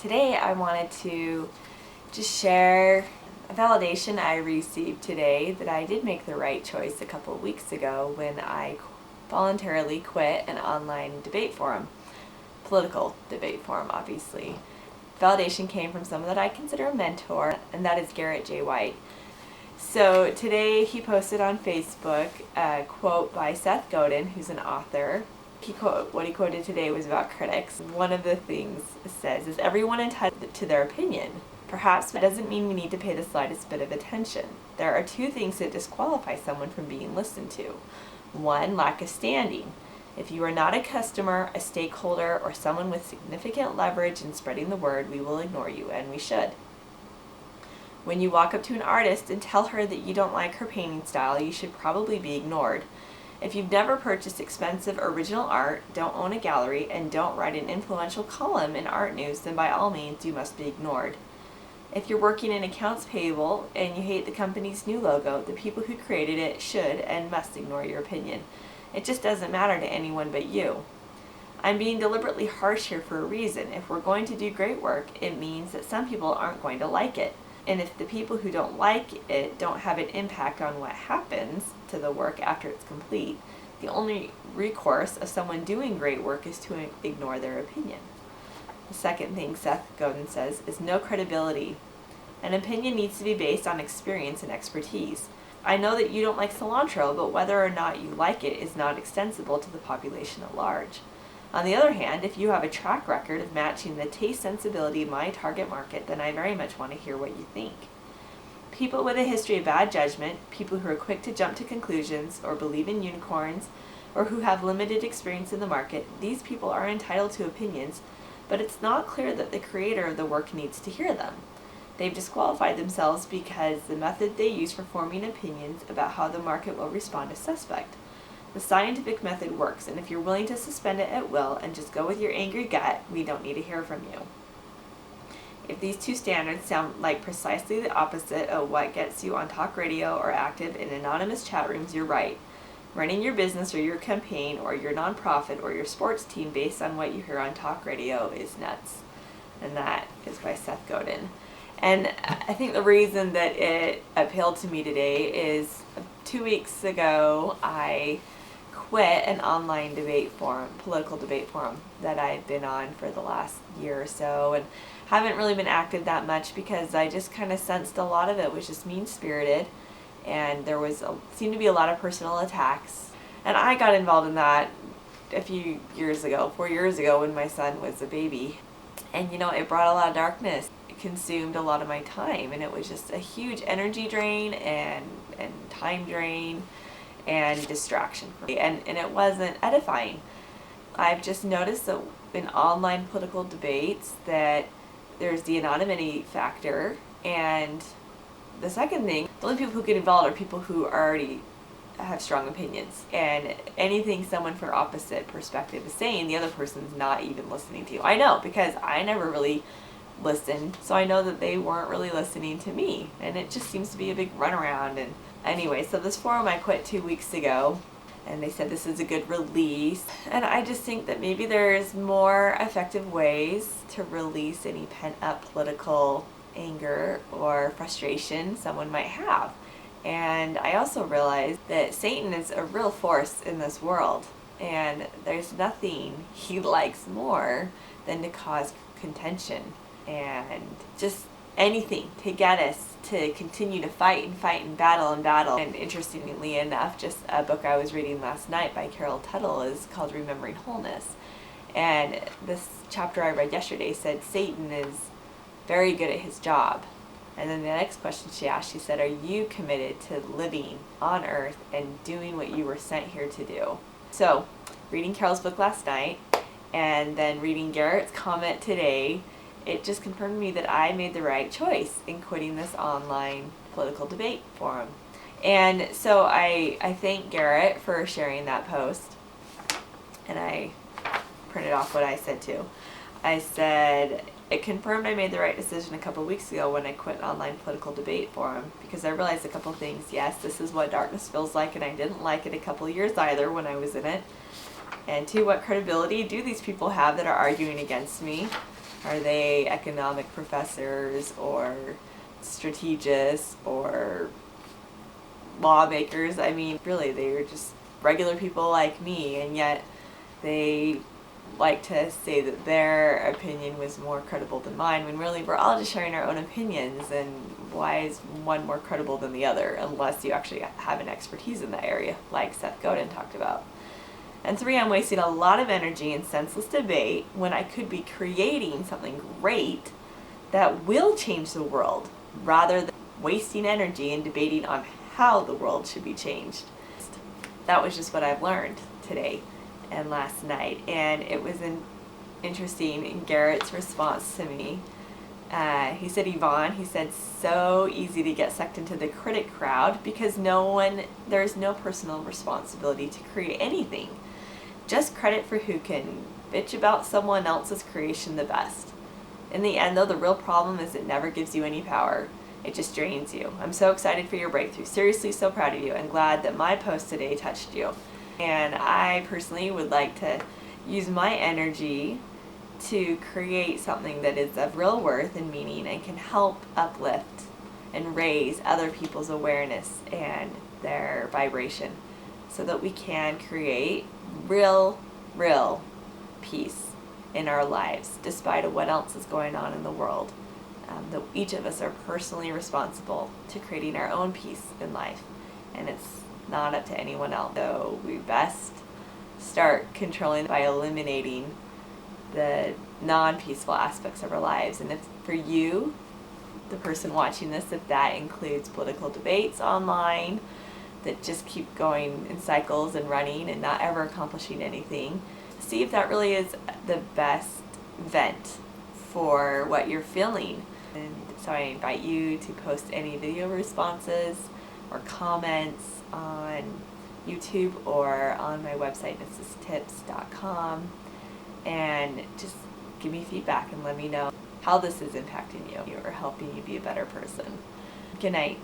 Today I wanted to just share a validation I received today that I did make the right choice a couple of weeks ago when I voluntarily quit an online debate forum, political debate forum obviously. Validation came from someone that I consider a mentor, and that is Garrett J. White. So today he posted on Facebook a quote by Seth Godin, who's an author. What he quoted today was about critics. One of the things it says is, everyone entitled to their opinion. Perhaps that doesn't mean we need to pay the slightest bit of attention. There are two things that disqualify someone from being listened to. One, lack of standing. If you are not a customer, a stakeholder, or someone with significant leverage in spreading the word, we will ignore you, and we should. When you walk up to an artist and tell her that you don't like her painting style, you should probably be ignored. If you've never purchased expensive original art, don't own a gallery, and don't write an influential column in art news, then by all means you must be ignored. If you're working in accounts payable and you hate the company's new logo, the people who created it should and must ignore your opinion. It just doesn't matter to anyone but you. I'm being deliberately harsh here for a reason. If we're going to do great work, it means that some people aren't going to like it. And if the people who don't like it don't have an impact on what happens to the work after it's complete, the only recourse of someone doing great work is to ignore their opinion. The second thing Seth Godin says is no credibility. An opinion needs to be based on experience and expertise. I know that you don't like cilantro, but whether or not you like it is not extensible to the population at large. On the other hand, if you have a track record of matching the taste sensibility of my target market, then I very much want to hear what you think. People with a history of bad judgment, people who are quick to jump to conclusions or believe in unicorns, or who have limited experience in the market, these people are entitled to opinions, but it's not clear that the creator of the work needs to hear them. They've disqualified themselves because the method they use for forming opinions about how the market will respond is suspect. The scientific method works, and if you're willing to suspend it at will and just go with your angry gut, we don't need to hear from you. If these two standards sound like precisely the opposite of what gets you on talk radio or active in anonymous chat rooms, you're right. Running your business or your campaign or your nonprofit or your sports team based on what you hear on talk radio is nuts. And that is by Seth Godin. And I think the reason that it appealed to me today is 2 weeks ago I quit an online debate forum, political debate forum that I'd been on for the last year or so, and haven't really been active that much because I just kind of sensed a lot of it was just mean-spirited, and there seemed to be a lot of personal attacks. And I got involved in that a few years ago, 4 years ago, when my son was a baby. And it brought a lot of darkness. It consumed a lot of my time, and it was just a huge energy drain and time drain and distraction for me. And it wasn't edifying. I've just noticed that in online political debates that there's the anonymity factor, and the second thing, the only people who get involved are people who already have strong opinions, and anything someone from opposite perspective is saying, the other person's not even listening to. I know, because I never really listened, so I know that they weren't really listening to me, and it just seems to be a big runaround. And anyway, so this forum I quit 2 weeks ago, and they said this is a good release, and I just think that maybe there's more effective ways to release any pent-up political anger or frustration someone might have. And I also realized that Satan is a real force in this world, and there's nothing he likes more than to cause contention and just anything to get us to continue to fight and battle. And interestingly enough, just a book I was reading last night by Carol Tuttle is called Remembering Wholeness. And this chapter I read yesterday said Satan is very good at his job. And then the next question she asked, she said, are you committed to living on earth and doing what you were sent here to do? So, reading Carol's book last night and then reading Garrett's comment today, it just confirmed me that I made the right choice in quitting this online political debate forum. And so I thank Garrett for sharing that post, and I printed off what I said too. I said, it confirmed I made the right decision a couple of weeks ago when I quit an online political debate forum, because I realized a couple of things. Yes, this is what darkness feels like, and I didn't like it a couple of years either when I was in it. And two, what credibility do these people have that are arguing against me? Are they economic professors or strategists or lawmakers? I mean, really, they're just regular people like me, and yet they like to say that their opinion was more credible than mine, when really we're all just sharing our own opinions, and why is one more credible than the other unless you actually have an expertise in that area, like Seth Godin talked about. And 3, I'm wasting a lot of energy in senseless debate when I could be creating something great that will change the world, rather than wasting energy in debating on how the world should be changed. That was just what I've learned today and last night, and it was interesting in Garrett's response to me. He said, Yvonne, he said, so easy to get sucked into the critic crowd because there's no personal responsibility to create anything. Just credit for who can bitch about someone else's creation the best. In the end, though, the real problem is it never gives you any power. It just drains you. I'm so excited for your breakthrough. Seriously, so proud of you, and glad that my post today touched you. And I personally would like to use my energy to create something that is of real worth and meaning and can help uplift and raise other people's awareness and their vibration, so that we can create real peace in our lives despite of what else is going on in the world. That each of us are personally responsible to creating our own peace in life, and it's not up to anyone else. So we best start controlling by eliminating the non-peaceful aspects of our lives. And if for you, the person watching this, if that includes political debates online that just keep going in cycles and running and not ever accomplishing anything, see if that really is the best vent for what you're feeling. And so I invite you to post any video responses or comments on YouTube or on my website, mrstips.com, and just give me feedback and let me know how this is impacting you or helping you be a better person. Good night.